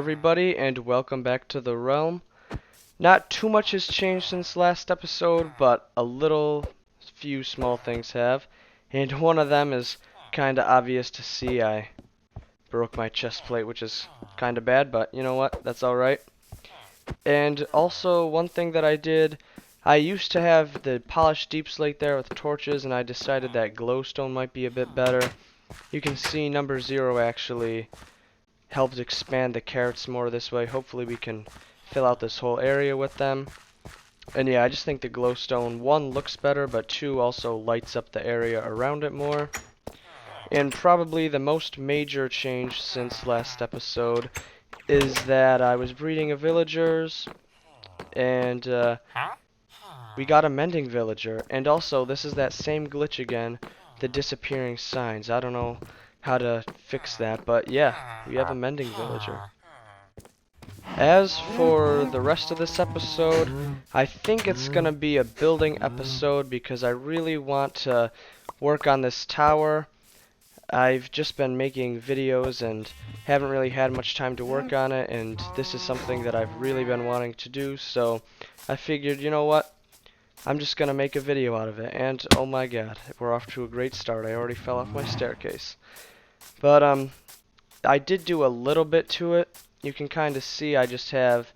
everybody, and welcome back to the realm. Not too much has changed since last episode, but a little few small things have. And one of them is kinda obvious to see. I broke my chest plate, which is kinda bad, but you know what? That's alright. And also, one thing that I did, I used to have the polished deep slate there with torches, and I decided that glowstone might be a bit better. You can see number 0 actually helped expand the carrots more this way. Hopefully we can fill out this whole area with them. And yeah, I just think the glowstone, 1, looks better, but 2, also lights up the area around it more. And probably the most major change since last episode is that I was breeding a villagers, and we got a mending villager. And also, this is that same glitch again, the disappearing signs. I don't know how to fix that, but yeah, we have a mending villager. As for the rest of this episode, I think it's gonna be a building episode because I really want to work on this tower. I've just been making videos and haven't really had much time to work on it, and this is something that I've really been wanting to do, so I figured, you know what? I'm just gonna make a video out of it, and oh my god, we're off to a great start. I already fell off my staircase. But I did do a little bit to it. You can kind of see I just have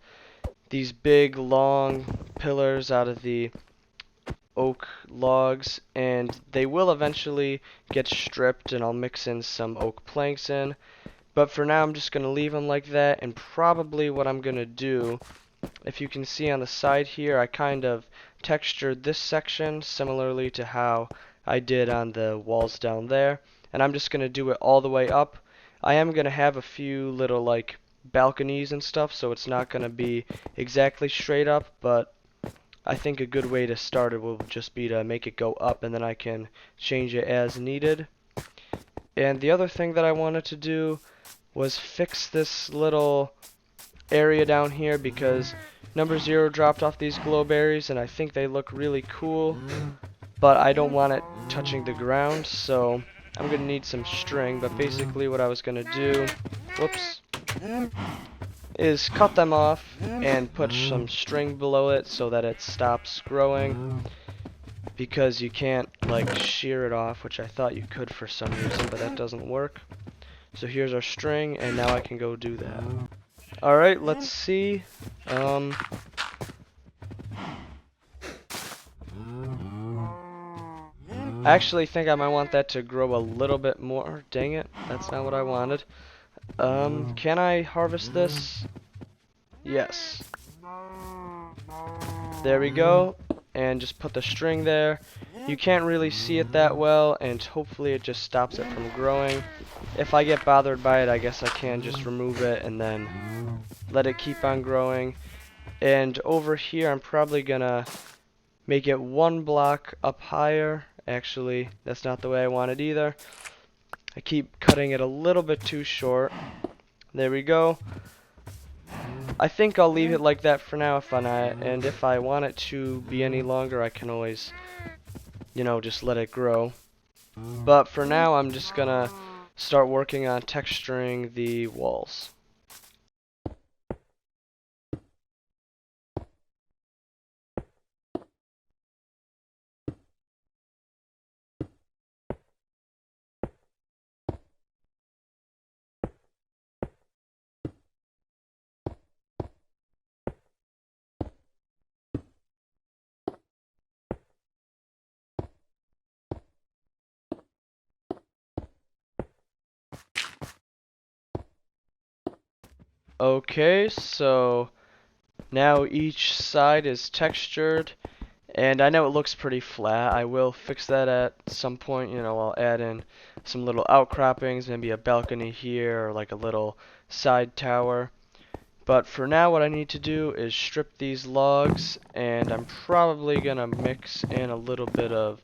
these big long pillars out of the oak logs, and they will eventually get stripped, and I'll mix in some oak planks in. But for now I'm just going to leave them like that, and probably what I'm going to do, if you can see on the side here, I kind of textured this section similarly to how I did on the walls down there, and I'm just going to do it all the way up. I am going to have a few little like balconies and stuff, so it's not going to be exactly straight up, but I think a good way to start it will just be to make it go up, and then I can change it as needed. And the other thing that I wanted to do was fix this little area down here because number 0 dropped off these glowberries, and I think they look really cool, but I don't want it touching the ground, so I'm gonna need some string. But basically what I was gonna do, whoops, is cut them off and put some string below it so that it stops growing, because you can't like shear it off, which I thought you could for some reason, but that doesn't work. So here's our string, and now I can go do that. Alright, let's see. I actually think I might want that to grow a little bit more. Dang it, that's not what I wanted. Can I harvest this? Yes. There we go. And just put the string there. You can't really see it that well, and hopefully it just stops it from growing. If I get bothered by it, I guess I can just remove it and then let it keep on growing. And over here, I'm probably gonna make it 1 block up higher. Actually, that's not the way I want it either. I keep cutting it a little bit too short. There we go. I think I'll leave it like that for now, and if I want it to be any longer, I can always, you know, just let it grow. But for now, I'm just gonna start working on texturing the walls. Okay, so now each side is textured, and I know it looks pretty flat. I will fix that at some point. You know, I'll add in some little outcroppings, maybe a balcony here, or like a little side tower. But for now, what I need to do is strip these logs, and I'm probably gonna mix in a little bit of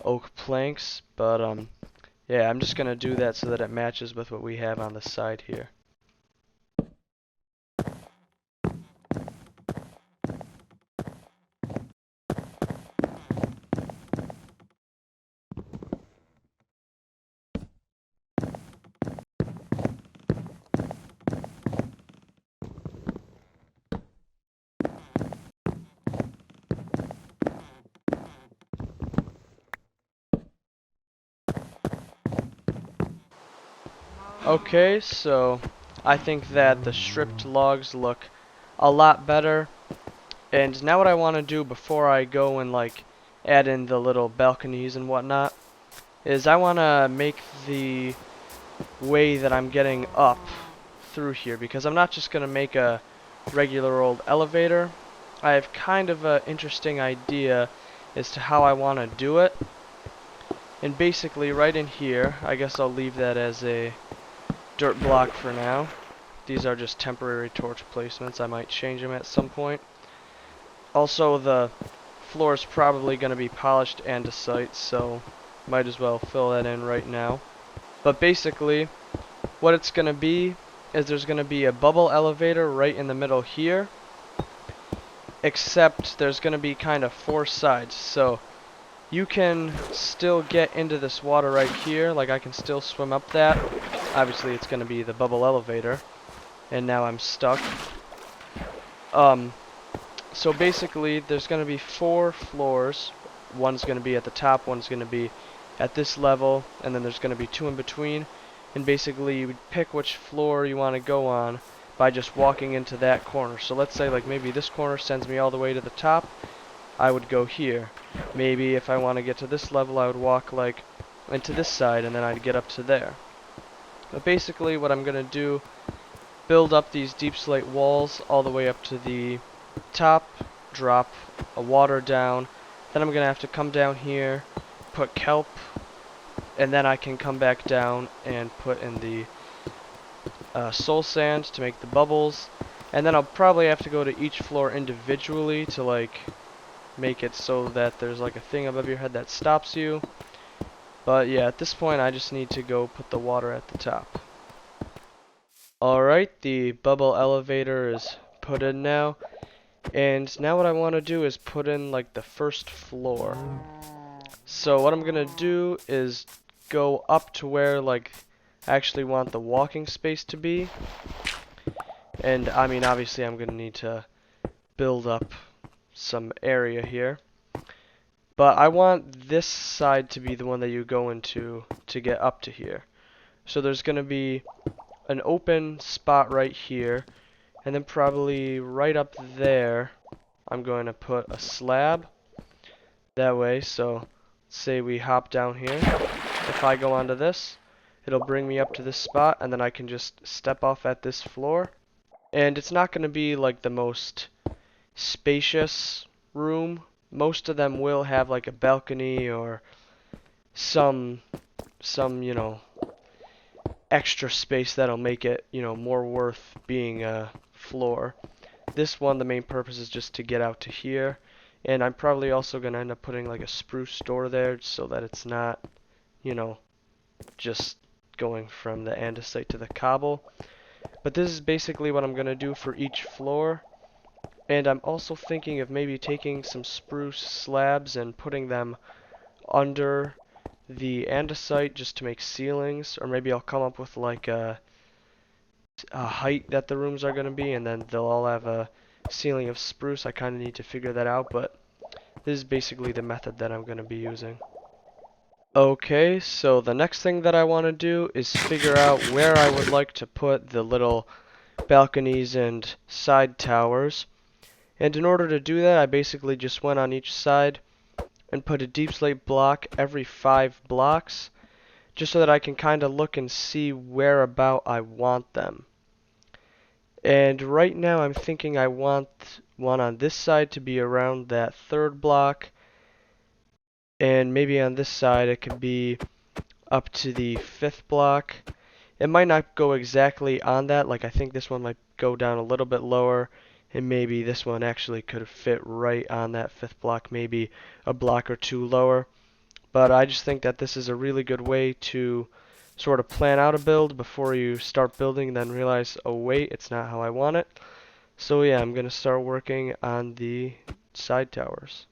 oak planks. But yeah, I'm just gonna do that so that it matches with what we have on the side here. Okay, so I think that the stripped logs look a lot better. And now what I want to do before I go and like add in the little balconies and whatnot is I want to make the way that I'm getting up through here, because I'm not just going to make a regular old elevator. I have kind of an interesting idea as to how I want to do it. And basically right in here, I guess I'll leave that as a dirt block for now. These are just temporary torch placements. I might change them at some point. Also, the floor is probably going to be polished andesite, so might as well fill that in right now. But basically, what it's going to be is there's going to be a bubble elevator right in the middle here, except there's going to be kind of 4 sides. So you can still get into this water right here, like I can still swim up that. Obviously it's going to be the bubble elevator, and now I'm stuck. So basically there's going to be 4 floors. One's going to be at the top, one's going to be at this level, and then there's going to be 2 in between. And basically you would pick which floor you want to go on by just walking into that corner. So let's say like maybe this corner sends me all the way to the top, I would go here. Maybe if I want to get to this level, I would walk like into this side, and then I'd get up to there. But basically what I'm going to do, build up these deep slate walls all the way up to the top, drop a water down, then I'm going to have to come down here, put kelp, and then I can come back down and put in the soul sand to make the bubbles, and then I'll probably have to go to each floor individually to like make it so that there's like a thing above your head that stops you. But yeah, at this point I just need to go put the water at the top. Alright, the bubble elevator is put in now. And now what I want to do is put in like the first floor. So what I'm going to do is go up to where like I actually want the walking space to be. And I mean obviously I'm going to need to build up some area here. But I want this side to be the one that you go into to get up to here. So there's going to be an open spot right here, and then probably right up there I'm going to put a slab that way. So say we hop down here, if I go onto this, it'll bring me up to this spot, and then I can just step off at this floor. And it's not going to be like the most spacious room. Most of them will have like a balcony or some you know, extra space that'll make it, you know, more worth being a floor. This one, the main purpose is just to get out to here, and I'm probably also going to end up putting like a spruce door there so that it's not, you know, just going from the andesite to the cobble. But this is basically what I'm going to do for each floor. And I'm also thinking of maybe taking some spruce slabs and putting them under the andesite just to make ceilings, or maybe I'll come up with like a height that the rooms are going to be, and then they'll all have a ceiling of spruce. I kind of need to figure that out, but this is basically the method that I'm going to be using. Okay, so the next thing that I want to do is figure out where I would like to put the little balconies and side towers. And in order to do that, I basically just went on each side and put a deep slate block every 5 blocks, just so that I can kind of look and see where about I want them. And right now I'm thinking I want one on this side to be around that 3rd block, and maybe on this side it could be up to the 5th block. It might not go exactly on that, like I think this one might go down a little bit lower, and maybe this one actually could fit right on that 5th block, maybe a block or 2 lower. But I just think that this is a really good way to sort of plan out a build before you start building and then realize, oh wait, it's not how I want it. So yeah, I'm going to start working on the side towers.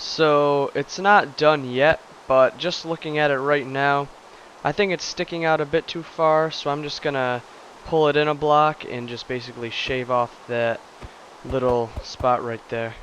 So it's not done yet, but just looking at it right now, I think it's sticking out a bit too far, so I'm just gonna pull it in a block and just basically shave off that little spot right there.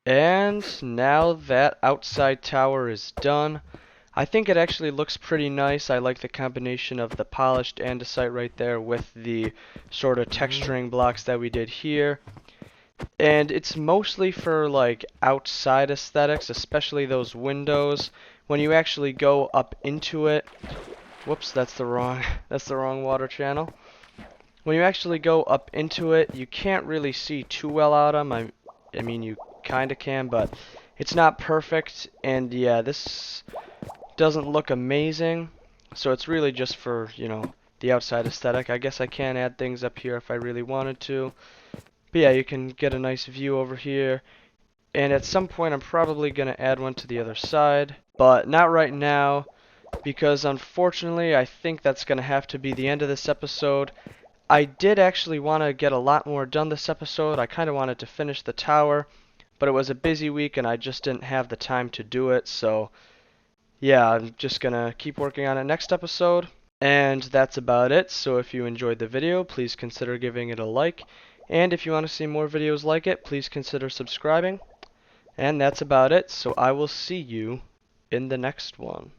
And now that outside tower is done, I think it actually looks pretty nice. I like the combination of the polished andesite right there with the sort of texturing blocks that we did here. And it's mostly for like outside aesthetics, especially those windows. When you actually go up into it, whoops, that's the wrong water channel. When you actually go up into it, you can't really see too well out of them. I mean, you kind of can, but it's not perfect. And yeah, this doesn't look amazing. So it's really just for, you know, the outside aesthetic. I guess I can add things up here if I really wanted to. But yeah, you can get a nice view over here. And at some point, I'm probably going to add one to the other side. But not right now, because unfortunately, I think that's going to have to be the end of this episode. I did actually want to get a lot more done this episode. I kind of wanted to finish the tower, but it was a busy week and I just didn't have the time to do it. So yeah, I'm just gonna keep working on it next episode. And that's about it. So if you enjoyed the video, please consider giving it a like. And if you want to see more videos like it, please consider subscribing. And that's about it. So I will see you in the next one.